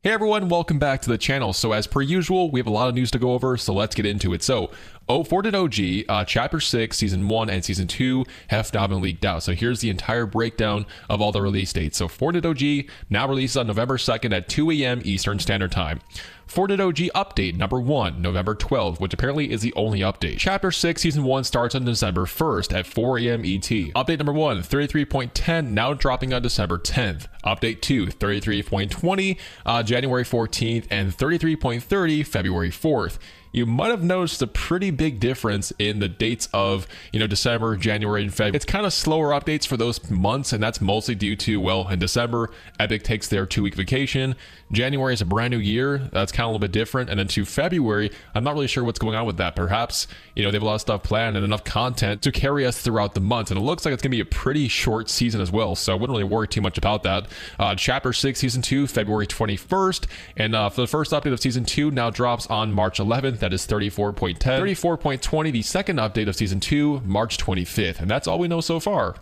Hey everyone, welcome back to the channel. So as per usual, we have a lot of news to go over, so let's get into it. So, Fortnite OG, Chapter 6, Season 1, and Season 2 have now been leaked out. So here's the entire breakdown of all the release dates. So Fortnite OG now releases on November 2nd at 2 a.m. Eastern Standard Time. Fortnite OG Update Number 1, November 12th, which apparently is the only update. Chapter 6 Season 1 starts on December 1st at 4 a.m. ET. Update Number 1, 33.10, now dropping on December 10th. Update 2, 33.20, January 14th, and 33.30, February 4th. You might have noticed a pretty big difference in the dates of, December, January, and February. It's kind of slower updates for those months, and that's mostly due to, well, in December, Epic takes their 2-week vacation. January is a brand new year. That's kind of a little bit different. And then to February, I'm not really sure what's going on with that. Perhaps, they have a lot of stuff planned and enough content to carry us throughout the month. And it looks like it's going to be a pretty short season as well. So I wouldn't really worry too much about that. Chapter 6, Season 2, February 21st. And for the first update of Season 2 now drops on March 11th. That is 34.10. 34.20, the second update of Season 2, March 25th. And that's all we know so far.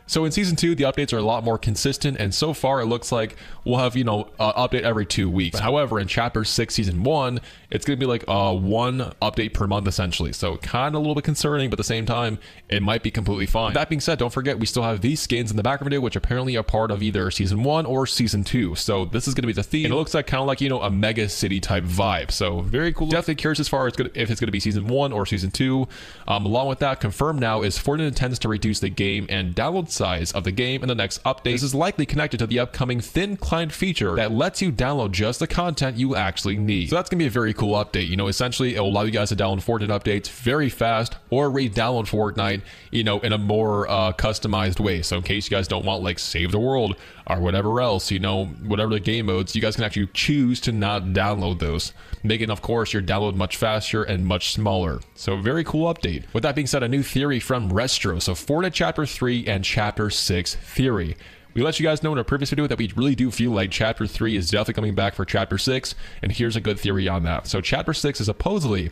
So in Season 2, the updates are a lot more consistent, and so far it looks like we'll have, update every 2 weeks. However, in Chapter 6, Season 1, it's going to be like one update per month, essentially. So kind of a little bit concerning, but at the same time, it might be completely fine. That being said, don't forget, we still have these skins in the background video, which apparently are part of either Season 1 or Season 2. So this is going to be the theme. And it looks like kind of like, a mega city type vibe. So very cool. Definitely curious as far as if it's going to be Season 1 or Season 2. Along with that, confirmed now is Fortnite intends to reduce the game and download size of the game in the next update. This is likely connected to the upcoming thin client feature that lets you download just the content you actually need. So that's gonna be a very cool update. Essentially it will allow you guys to download Fortnite updates very fast or re-download Fortnite, in a more customized way. So in case you guys don't want like Save the World or whatever else, whatever the game modes, you guys can actually choose to not download those, making of course your download much faster and much smaller. So very cool update. With that being said, a new theory from Restro. So Fortnite Chapter 3 and Chapter 6 theory. We let you guys know in our previous video that we really do feel like Chapter 3 is definitely coming back for Chapter 6, and here's a good theory on that. So Chapter 6 is supposedly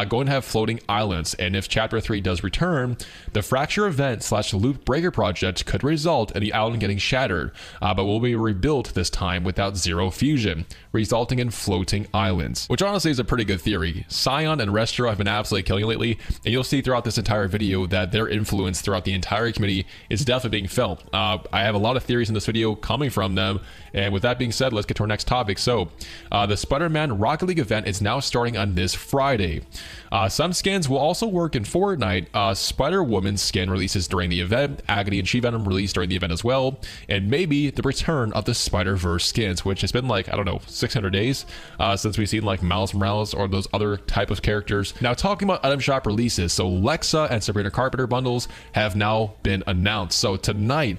going to have floating islands, and if Chapter 3 does return, the Fracture event / Loop Breaker project could result in the island getting shattered, but will be rebuilt this time without zero fusion, resulting in floating islands, which honestly is a pretty good theory. Scion and Restro have been absolutely killing it lately, and you'll see throughout this entire video that their influence throughout the entire community is definitely being felt. I have a lot of theories in this video coming from them, and with that being said, let's get to our next topic. So the Spider-Man Rocket League event is now starting on this Friday. Some skins will also work in Fortnite. Spider-Woman skin releases during the event, Agony and She-Venom released during the event as well, and maybe the return of the Spider-Verse skins, which has been like, I don't know, 600 days since we've seen like Miles Morales or those other type of characters. Now talking about item shop releases, so Lexa and Sabrina Carpenter bundles have now been announced. So tonight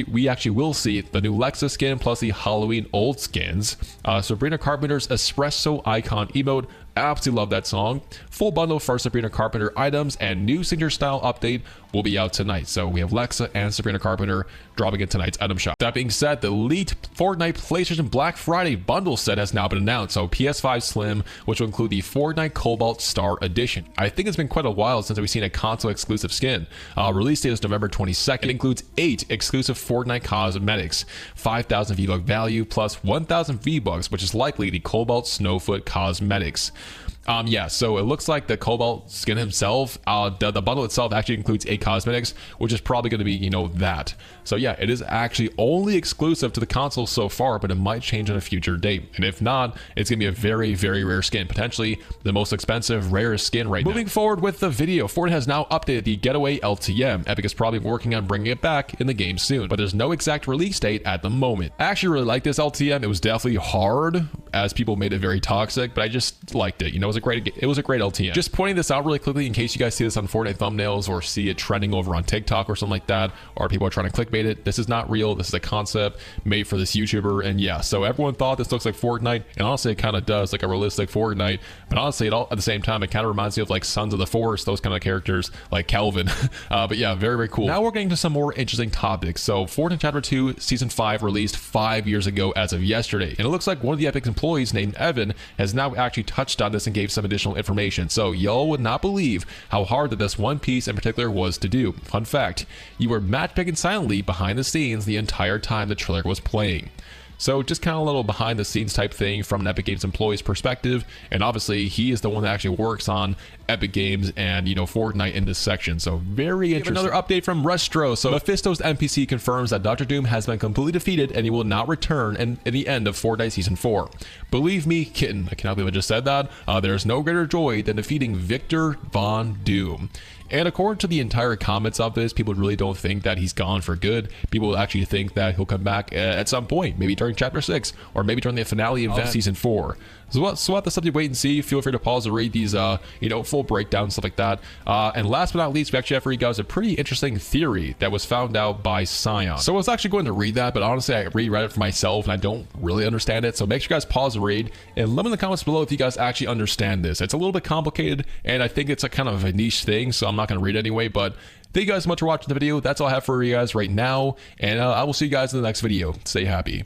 we actually will see the new Lexa skin plus the Halloween old skins. Sabrina Carpenter's Espresso Icon emote, absolutely love that song. Full bundle for Sabrina Carpenter items and new signature style update will be out tonight. So we have Lexa and Sabrina Carpenter dropping in tonight's item shop. That being said, the leaked Fortnite PlayStation Black Friday bundle set has now been announced. So PS5 Slim, which will include the Fortnite Cobalt Star Edition. I think it's been quite a while since we've seen a console-exclusive skin. Release date is November 22nd. It includes 8 exclusive Fortnite cosmetics, 5,000 V-Buck value plus 1,000 V-Bucks, which is likely the Cobalt Snowfoot cosmetics. Yeah, so it looks like the Cobalt skin himself, the bundle itself actually includes 8 cosmetics, which is probably going to be, that. So yeah, it is actually only exclusive to the console so far, but it might change on a future date. And if not, it's going to be a very, very rare skin, potentially the most expensive, rarest skin right now. Moving forward with the video, Fortnite has now updated the Getaway LTM. Epic is probably working on bringing it back in the game soon, but there's no exact release date at the moment. I actually really like this LTM. It was definitely hard, as people made it very toxic, but I just liked it. It was a great LTM. Just pointing this out really quickly in case you guys see this on Fortnite thumbnails or see it trending over on TikTok or something like that, or people are trying to clickbait it. This is not real. This is a concept made for this YouTuber, and yeah, so everyone thought this looks like Fortnite, and honestly it kind of does, like a realistic Fortnite, but honestly at the same time it kind of reminds me of like Sons of the Forest, those kind of characters like Calvin. But yeah, very, very cool. Now we're getting to some more interesting topics. So Fortnite Chapter 2 Season 5 released 5 years ago as of yesterday, and it looks like one of the Epic employees named Evan has now actually touched on this and gave some additional information. So y'all would not believe how hard that this one piece in particular was to do. Fun fact, you were matchmaking silently behind the scenes the entire time the trailer was playing. So just kind of a little behind the scenes type thing from an Epic Games employee's perspective. And obviously he is the one that actually works on Epic Games and, you know, Fortnite in this section. So very interesting. Another update from Restro. So Mephisto's NPC confirms that Dr. Doom has been completely defeated and he will not return in the end of Fortnite Season 4. Believe me, kitten, I cannot believe I just said that. There's no greater joy than defeating Victor Von Doom. And according to the entire comments of this, people really don't think that he's gone for good. People actually think that he'll come back at some point, maybe during Chapter 6, or maybe during the finale event of Season 4. So we'll have to simply wait and see. Feel free to pause and read these, you know, full breakdowns, stuff like that. And last but not least, we actually have for you guys a pretty interesting theory that was found out by Scion. So I was actually going to read that, but honestly, I reread it for myself and I don't really understand it. So make sure you guys pause and read, and let me know in the comments below if you guys actually understand this. It's a little bit complicated, and I think it's a kind of a niche thing, so I'm not going to read it anyway. But thank you guys so much for watching the video. That's all I have for you guys right now, and I will see you guys in the next video. Stay happy.